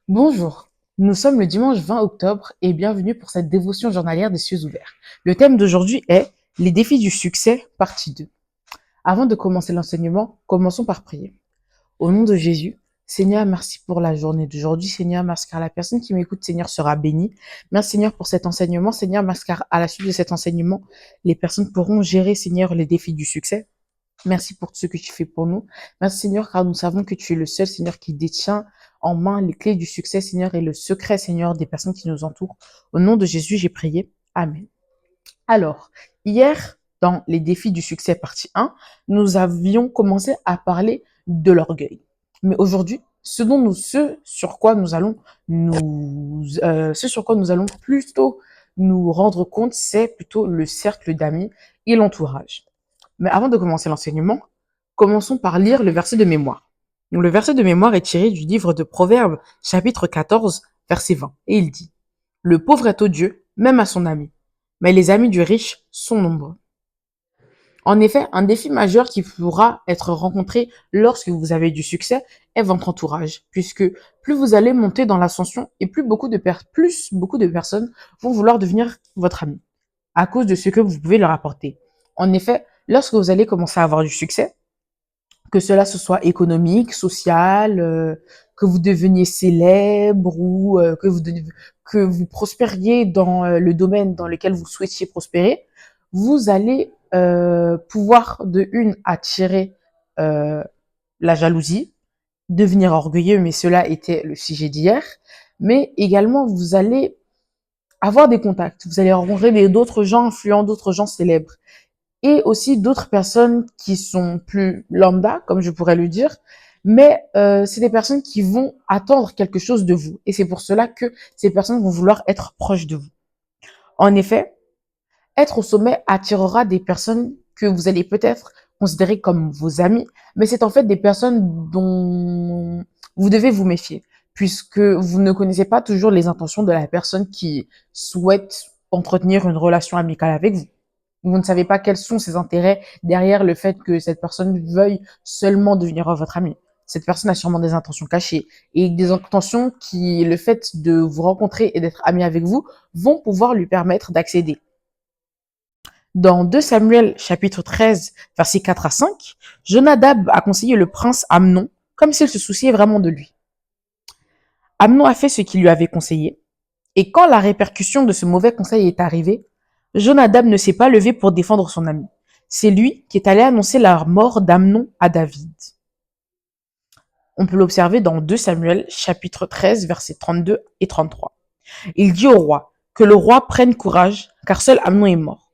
Bonjour, nous sommes le dimanche 20 octobre et bienvenue pour cette dévotion journalière des cieux ouverts. Le thème d'aujourd'hui est les défis du succès, partie 2. Avant de commencer l'enseignement, commençons par prier. Au nom de Jésus, Seigneur, merci pour la journée d'aujourd'hui. Seigneur, merci car la personne qui m'écoute, Seigneur, sera bénie. Merci Seigneur pour cet enseignement. Seigneur, merci car à la suite de cet enseignement, les personnes pourront gérer, Seigneur, les défis du succès. Merci pour tout ce que tu fais pour nous. Merci Seigneur, car nous savons que tu es le seul Seigneur qui détient en main les clés du succès, Seigneur, et le secret, Seigneur, des personnes qui nous entourent. Au nom de Jésus, j'ai prié. Amen. Alors, hier, dans les défis du succès partie 1, nous avions commencé à parler de l'orgueil. Mais aujourd'hui, ce sur quoi nous allons plutôt nous rendre compte, c'est plutôt le cercle d'amis et l'entourage. Mais avant de commencer l'enseignement, commençons par lire le verset de mémoire. Donc, le verset de mémoire est tiré du livre de Proverbes, chapitre 14, verset 20. Et il dit, le pauvre est odieux, même à son ami, mais les amis du riche sont nombreux. En effet, un défi majeur qui pourra être rencontré lorsque vous avez du succès est votre entourage, puisque plus vous allez monter dans l'ascension et plus beaucoup de personnes vont vouloir devenir votre ami à cause de ce que vous pouvez leur apporter. En effet, lorsque vous allez commencer à avoir du succès, que cela ce soit économique, social, que vous deveniez célèbre ou que vous prospériez dans le domaine dans lequel vous souhaitiez prospérer, vous allez pouvoir de une attirer euh, la jalousie, devenir orgueilleux, mais cela était le sujet d'hier, mais également vous allez avoir des contacts, vous allez rencontrer d'autres gens influents, d'autres gens célèbres et aussi d'autres personnes qui sont plus lambda, comme je pourrais le dire, mais c'est des personnes qui vont attendre quelque chose de vous. Et c'est pour cela que ces personnes vont vouloir être proches de vous. En effet, être au sommet attirera des personnes que vous allez peut-être considérer comme vos amis, mais c'est en fait des personnes dont vous devez vous méfier, puisque vous ne connaissez pas toujours les intentions de la personne qui souhaite entretenir une relation amicale avec vous. Vous ne savez pas quels sont ses intérêts derrière le fait que cette personne veuille seulement devenir votre ami. Cette personne a sûrement des intentions cachées et des intentions qui, le fait de vous rencontrer et d'être ami avec vous, vont pouvoir lui permettre d'accéder. Dans 2 Samuel chapitre 13, versets 4 à 5, Jonadab a conseillé le prince Amnon comme s'il se souciait vraiment de lui. Amnon a fait ce qu'il lui avait conseillé, et quand la répercussion de ce mauvais conseil est arrivée, Jonadab ne s'est pas levé pour défendre son ami. C'est lui qui est allé annoncer la mort d'Amnon à David. On peut l'observer dans 2 Samuel chapitre 13 versets 32 et 33. Il dit au roi que le roi prenne courage car seul Amnon est mort.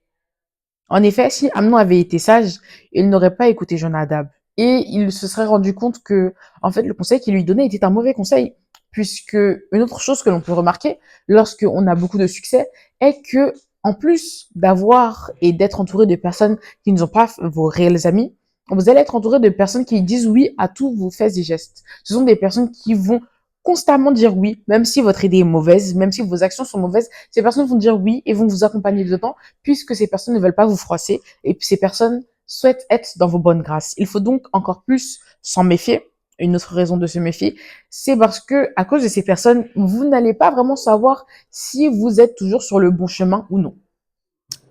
En effet, si Amnon avait été sage, il n'aurait pas écouté Jonadab et il se serait rendu compte que en fait le conseil qu'il lui donnait était un mauvais conseil, puisque une autre chose que l'on peut remarquer lorsqu'on a beaucoup de succès est que en plus d'avoir et d'être entouré de personnes qui ne sont pas vos réels amis, vous allez être entouré de personnes qui disent oui à tous vos faits et gestes. Ce sont des personnes qui vont constamment dire oui, même si votre idée est mauvaise, même si vos actions sont mauvaises, ces personnes vont dire oui et vont vous accompagner dedans, puisque ces personnes ne veulent pas vous froisser et puis ces personnes souhaitent être dans vos bonnes grâces. Il faut donc encore plus s'en méfier. Une autre raison de se méfier, c'est parce que à cause de ces personnes, vous n'allez pas vraiment savoir si vous êtes toujours sur le bon chemin ou non.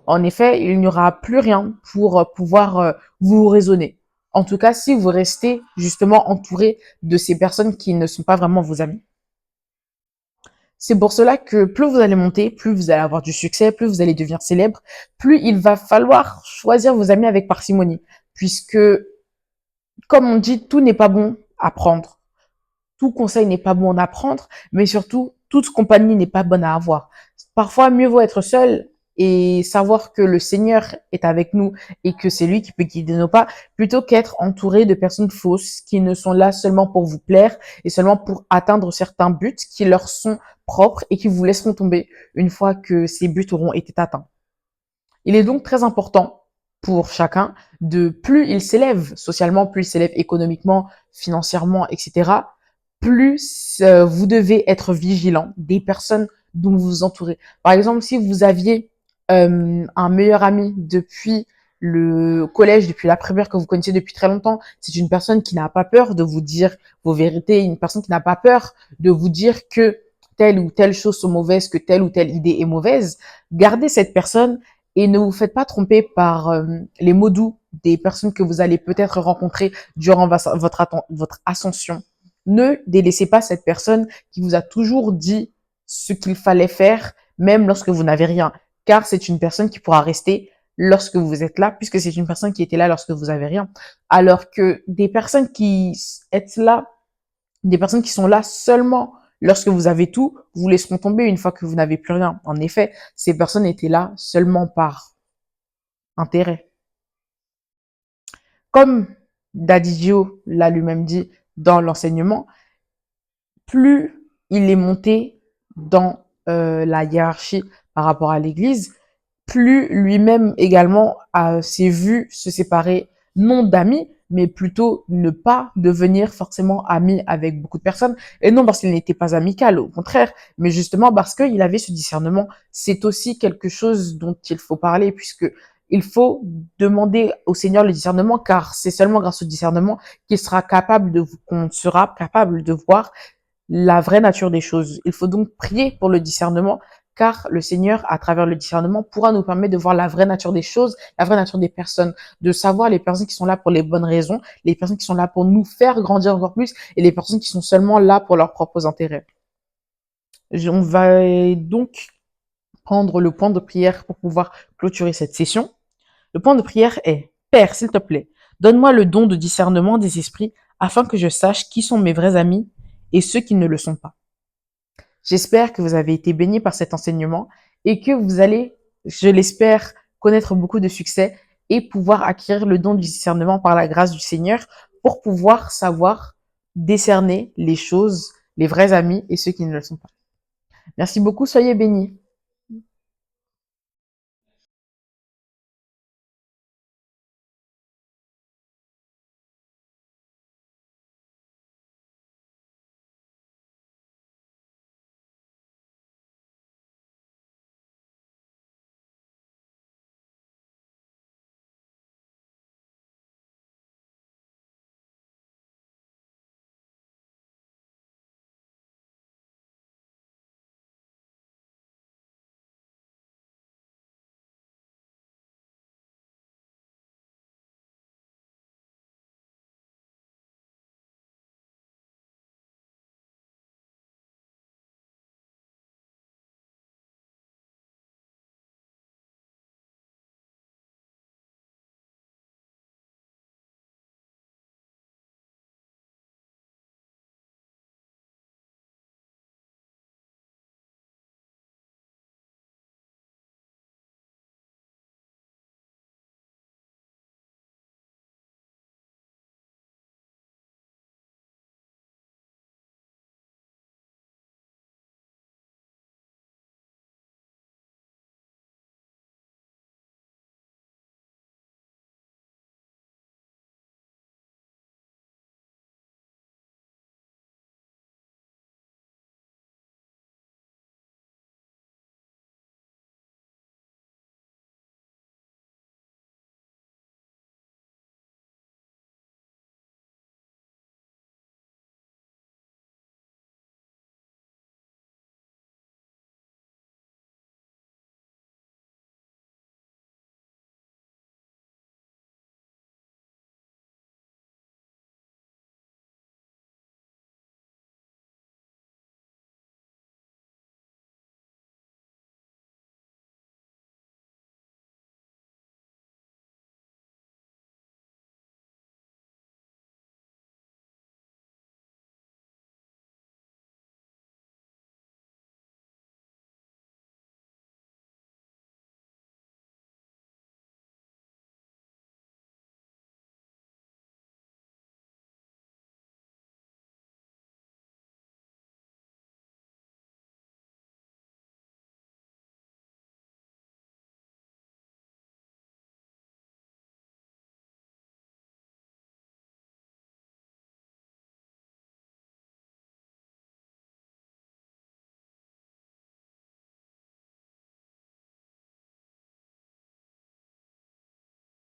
En effet, il n'y aura plus rien pour pouvoir vous raisonner. En tout cas, si vous restez justement entouré de ces personnes qui ne sont pas vraiment vos amis. C'est pour cela que plus vous allez monter, plus vous allez avoir du succès, plus vous allez devenir célèbre, plus il va falloir choisir vos amis avec parcimonie. Puisque, comme on dit, tout n'est pas bon à prendre. Tout conseil n'est pas bon à prendre, mais surtout, toute compagnie n'est pas bonne à avoir. Parfois, mieux vaut être seul et savoir que le Seigneur est avec nous et que c'est lui qui peut guider nos pas, plutôt qu'être entouré de personnes fausses qui ne sont là seulement pour vous plaire et seulement pour atteindre certains buts qui leur sont propres et qui vous laisseront tomber une fois que ces buts auront été atteints. Il est donc très important pour chacun de plus il s'élève socialement, plus il s'élève économiquement, financièrement, etc., plus vous devez être vigilant des personnes dont vous vous entourez. Par exemple, si vous aviez un meilleur ami depuis le collège, depuis la primaire que vous connaissez depuis très longtemps. C'est une personne qui n'a pas peur de vous dire vos vérités, une personne qui n'a pas peur de vous dire que telle ou telle chose sont mauvaises, que telle ou telle idée est mauvaise. Gardez cette personne et ne vous faites pas tromper par les mots doux des personnes que vous allez peut-être rencontrer durant votre ascension. Ne délaissez pas cette personne qui vous a toujours dit ce qu'il fallait faire, même lorsque vous n'avez rien, car c'est une personne qui pourra rester lorsque vous êtes là, puisque c'est une personne qui était là lorsque vous avez rien. Alors que des personnes qui êtes là, des personnes qui sont là seulement lorsque vous avez tout, vous laisseront tomber une fois que vous n'avez plus rien. En effet, ces personnes étaient là seulement par intérêt. Comme Daddy Dio l'a lui-même dit dans l'enseignement, plus il est monté dans la hiérarchie par rapport à l'Église, plus lui-même également s'est vu se séparer, non d'amis, mais plutôt ne pas devenir forcément ami avec beaucoup de personnes, et non parce qu'il n'était pas amical, au contraire, mais justement parce qu'il avait ce discernement. C'est aussi quelque chose dont il faut parler, puisque il faut demander au Seigneur le discernement, car c'est seulement grâce au discernement qu'on sera capable de voir la vraie nature des choses. Il faut donc prier pour le discernement, car le Seigneur, à travers le discernement, pourra nous permettre de voir la vraie nature des choses, la vraie nature des personnes, de savoir les personnes qui sont là pour les bonnes raisons, les personnes qui sont là pour nous faire grandir encore plus, et les personnes qui sont seulement là pour leurs propres intérêts. On va donc prendre le point de prière pour pouvoir clôturer cette session. Le point de prière est: Père, s'il te plaît, donne-moi le don de discernement des esprits afin que je sache qui sont mes vrais amis et ceux qui ne le sont pas. J'espère que vous avez été bénis par cet enseignement et que vous allez, je l'espère, connaître beaucoup de succès et pouvoir acquérir le don du discernement par la grâce du Seigneur pour pouvoir savoir décerner les choses, les vrais amis et ceux qui ne le sont pas. Merci beaucoup, soyez bénis.